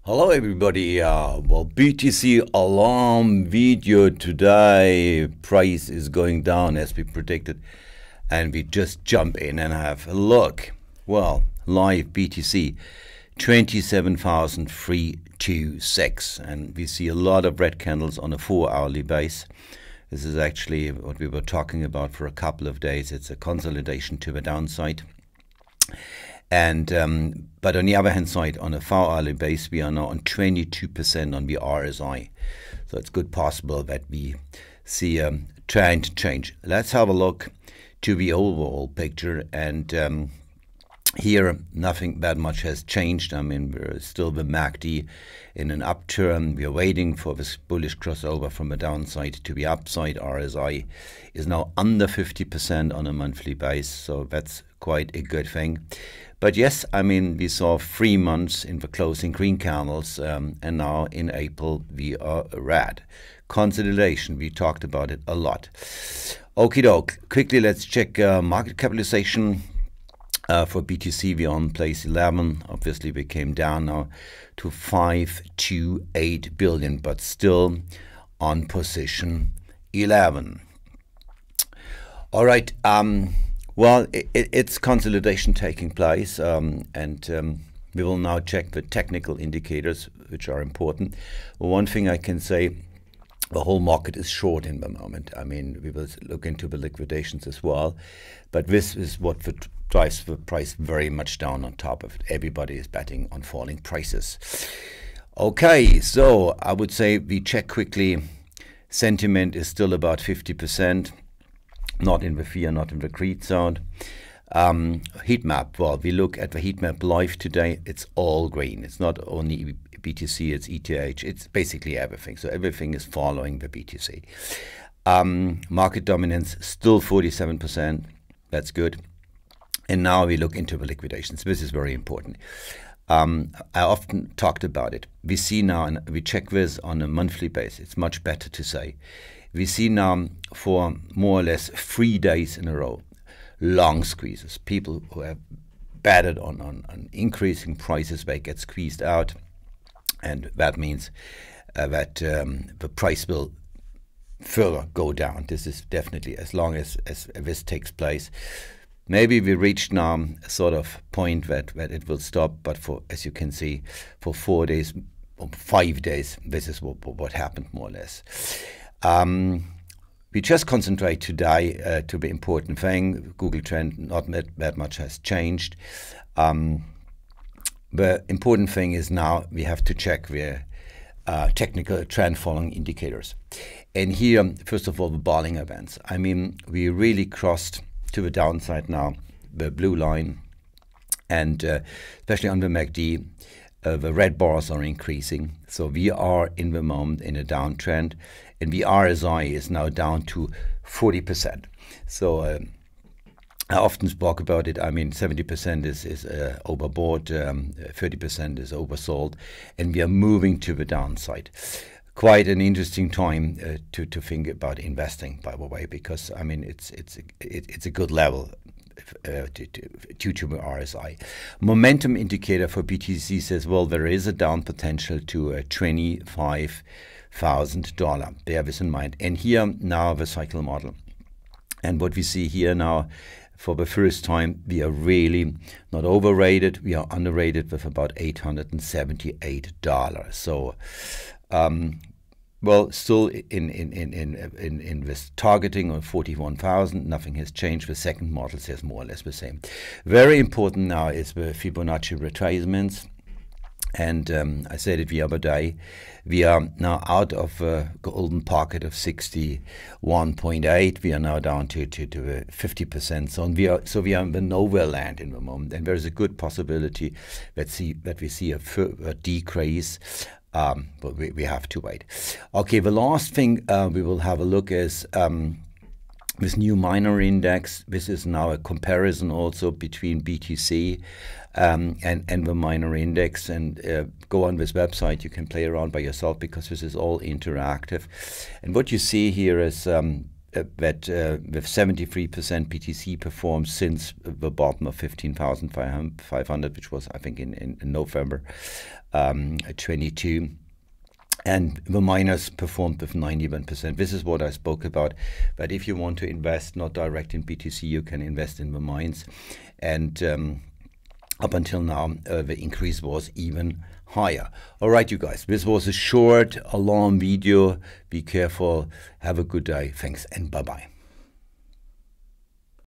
Hello everybody, well, BTC alarm video today. Price is going down as we predicted, and we just jump in and have a look. Well, live BTC 27,326, and we see a lot of red candles on a 4-hourly base. This is actually what we were talking about for a couple of days. It's a consolidation to the downside. And but on the other hand side, on a 4-hourly base, we are now on 22% on the RSI. So it's good possible that we see a trend change. Let's have a look to the overall picture. And here, nothing that much has changed. I mean, we're still the MACD in an upturn. We are waiting for this bullish crossover from the downside to the upside. RSI is now under 50% on a monthly base, so that's quite a good thing. But yes, I mean, we saw 3 months in the closing green candles, and now in April we are red. Consolidation, we talked about it a lot. Okie doke, quickly let's check market capitalization. For BTC, we are on place 11. Obviously, we came down now to 528 billion, but still on position 11. All right. Well, it's consolidation taking place, and we will now check the technical indicators, which are important. Well, one thing I can say, the whole market is short in the moment. I mean, we will look into the liquidations as well, but this is what drives the price very much down on top of it. Everybody is betting on falling prices. Okay, so I would say we check quickly. Sentiment is still about 50%. Not in the fear, not in the greed zone. Heatmap, well, we look at the Heatmap live today. It's all green. It's not only BTC, it's ETH. It's basically everything. So everything is following the BTC. Market dominance, still 47%. That's good. And now we look into the liquidations. This is very important. I often talked about it. We see now, and we check this on a monthly basis. It's much better to say. We see now for more or less 3 days in a row, long squeezes. People who have betted on increasing prices, they get squeezed out. And that means that the price will further go down. This is definitely, as long as this takes place. Maybe we reached now a sort of point that it will stop. But for, as you can see, for 4 days or 5 days, this is what happened more or less. We just concentrate today to the important thing. Google trend, not that much has changed. The important thing is now we have to check the technical trend following indicators. And here, first of all, the Bollinger events. I mean, we really crossed to the downside now, the blue line, and especially on the MACD, the red bars are increasing. So we are in the moment in a downtrend, and the RSI is now down to 40%. So I often spoke about it. I mean, 70% is overbought, 30% is oversold, and we are moving to the downside. Quite an interesting time to think about investing, by the way, because I mean it's a good level due to the RSI. Momentum indicator for BTC says, well, there is a down potential to $25,000. Bear this in mind. And here now the cycle model. And what we see here now, for the first time, we are really not overrated. We are underrated with about $878. So, well, still in this targeting of 41,000, nothing has changed. The second model says more or less the same. Very important now is the Fibonacci retracements. And I said it the other day, we are now out of a golden pocket of 61.8. We are now down to 50% zone. We are in the nowhere land in the moment, and there is a good possibility that we see a further decrease. But we have to wait. Okay, the last thing we will have a look is this new miner index. This is now a comparison also between BTC and the miner index. And go on this website. You can play around by yourself because this is all interactive. And what you see here is with 73% BTC performed since the bottom of 15,500, which was, I think, in November 22. And the miners performed with 91%. This is what I spoke about. But if you want to invest not direct in BTC, you can invest in the mines. And up until now, the increase was even higher. All right, you guys, this was a short, long video. Be careful. Have a good day. Thanks and bye-bye.